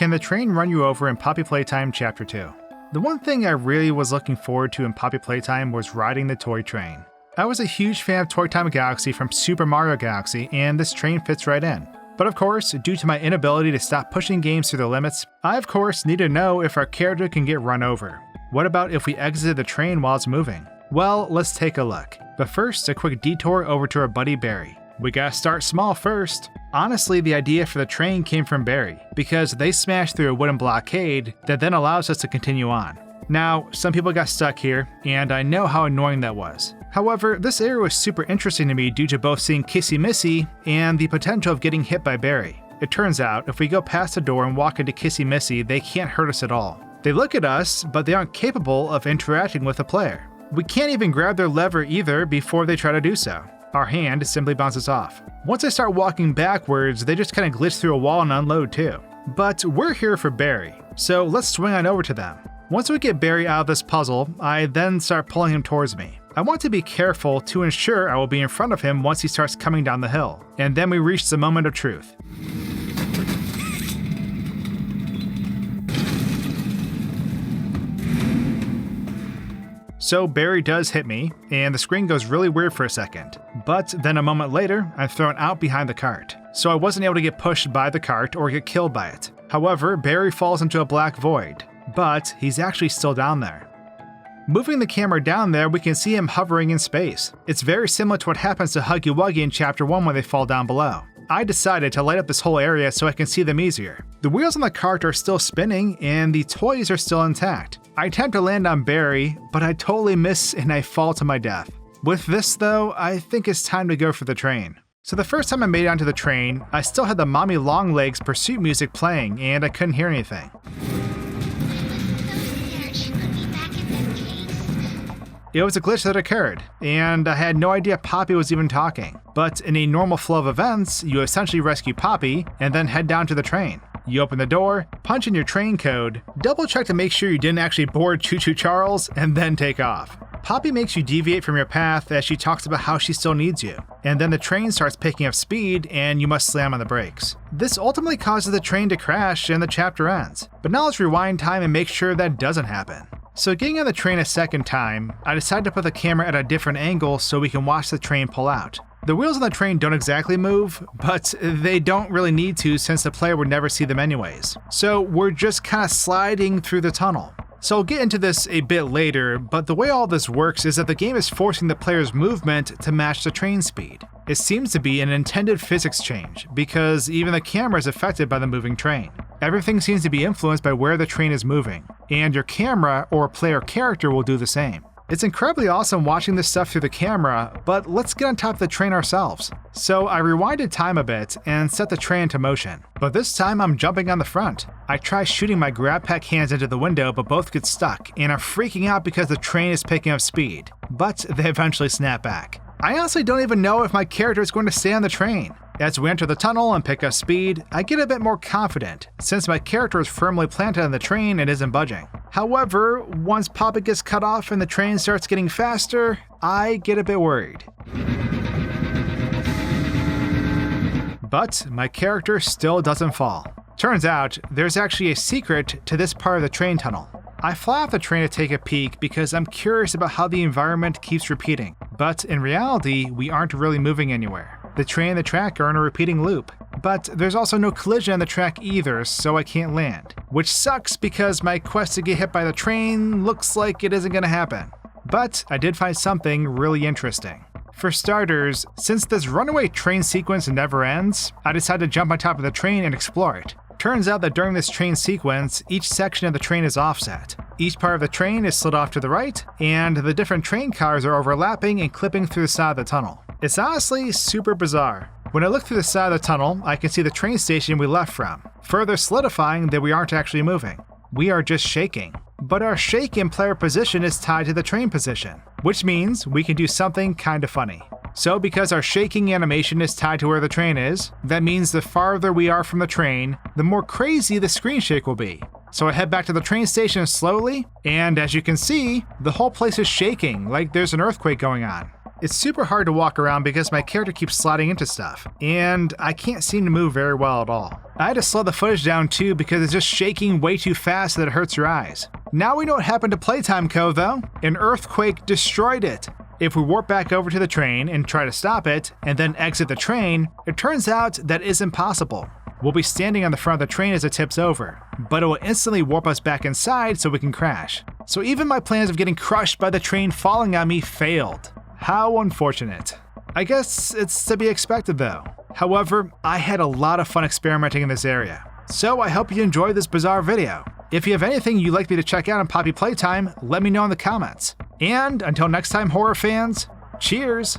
can the train run you over in Poppy Playtime Chapter 2? The one thing I really was looking forward to in Poppy Playtime was riding the toy train. I was a huge fan of Toy Time Galaxy from Super Mario Galaxy, and this train fits right in. But of course, due to my inability to stop pushing games to their limits, I of course need to know if our character can get run over. What about if we exited the train while it's moving? Well, let's take a look. But first, a quick detour over to our buddy Barry. We gotta start small first. Honestly, the idea for the train came from Barry, because they smashed through a wooden blockade that then allows us to continue on. Now, some people got stuck here, and I know how annoying that was. However, this area was super interesting to me due to both seeing Kissy Missy and the potential of getting hit by Barry. It turns out, if we go past the door and walk into Kissy Missy, they can't hurt us at all. They look at us, but they aren't capable of interacting with the player. We can't even grab their lever either before they try to do so. Our hand simply bounces off. Once I start walking backwards, they just kind of glitch through a wall and unload too. But we're here for Barry, so let's swing on over to them. Once we get Barry out of this puzzle, I then start pulling him towards me. I want to be careful to ensure I will be in front of him once he starts coming down the hill. And then we reach the moment of truth. So Barry does hit me, and the screen goes really weird for a second. But then a moment later, I'm thrown out behind the cart. So I wasn't able to get pushed by the cart or get killed by it. However, Barry falls into a black void, but he's actually still down there. Moving the camera down there, we can see him hovering in space. It's very similar to what happens to Huggy Wuggy in Chapter 1 when they fall down below. I decided to light up this whole area so I can see them easier. The wheels on the cart are still spinning and the toys are still intact. I attempt to land on Barry, but I totally miss and I fall to my death. With this though, I think it's time to go for the train. So the first time I made it onto the train, I still had the Mommy Longlegs pursuit music playing and I couldn't hear anything. It was a glitch that occurred, and I had no idea Poppy was even talking. But in a normal flow of events, you essentially rescue Poppy, and then head down to the train. You open the door, punch in your train code, double check to make sure you didn't actually board Choo Choo Charles, and then take off. Poppy makes you deviate from your path as she talks about how she still needs you. And then the train starts picking up speed, and you must slam on the brakes. This ultimately causes the train to crash, and the chapter ends. But now let's rewind time and make sure that doesn't happen. So getting on the train a second time, I decided to put the camera at a different angle so we can watch the train pull out. The wheels on the train don't exactly move, but they don't really need to since the player would never see them anyways. So we're just kind of sliding through the tunnel. So I'll get into this a bit later, but the way all this works is that the game is forcing the player's movement to match the train speed. It seems to be an intended physics change, because even the camera is affected by the moving train. Everything seems to be influenced by where the train is moving, and your camera or player character will do the same. It's incredibly awesome watching this stuff through the camera, but let's get on top of the train ourselves. So I rewinded time a bit and set the train into motion, but this time I'm jumping on the front. I try shooting my grab pack hands into the window, but both get stuck, and I'm freaking out because the train is picking up speed, but they eventually snap back. I honestly don't even know if my character is going to stay on the train. As we enter the tunnel and pick up speed, I get a bit more confident, since my character is firmly planted on the train and isn't budging. However, once Poppy gets cut off and the train starts getting faster, I get a bit worried. But my character still doesn't fall. Turns out, there's actually a secret to this part of the train tunnel. I fly off the train to take a peek because I'm curious about how the environment keeps repeating. But in reality, we aren't really moving anywhere. The train and the track are in a repeating loop. But there's also no collision on the track either, so I can't land. Which sucks because my quest to get hit by the train looks like it isn't gonna happen. But I did find something really interesting. For starters, since this runaway train sequence never ends, I decided to jump on top of the train and explore it. Turns out that during this train sequence, each section of the train is offset. Each part of the train is slid off to the right, and the different train cars are overlapping and clipping through the side of the tunnel. It's honestly super bizarre. When I look through the side of the tunnel, I can see the train station we left from, further solidifying that we aren't actually moving. We are just shaking. But our shake in player position is tied to the train position, which means we can do something kinda funny. So because our shaking animation is tied to where the train is, that means the farther we are from the train, the more crazy the screen shake will be. So I head back to the train station slowly, and as you can see, the whole place is shaking like there's an earthquake going on. It's super hard to walk around because my character keeps sliding into stuff, and I can't seem to move very well at all. I had to slow the footage down too because it's just shaking way too fast that it hurts your eyes. Now we know what happened to Playtime Co. though. An earthquake destroyed it. If we warp back over to the train and try to stop it, and then exit the train, it turns out that isn't possible. We'll be standing on the front of the train as it tips over, but it will instantly warp us back inside so we can crash. So even my plans of getting crushed by the train falling on me failed. How unfortunate. I guess it's to be expected though. However, I had a lot of fun experimenting in this area. So I hope you enjoyed this bizarre video. If you have anything you'd like me to check out on Poppy Playtime, let me know in the comments. And until next time, horror fans, cheers!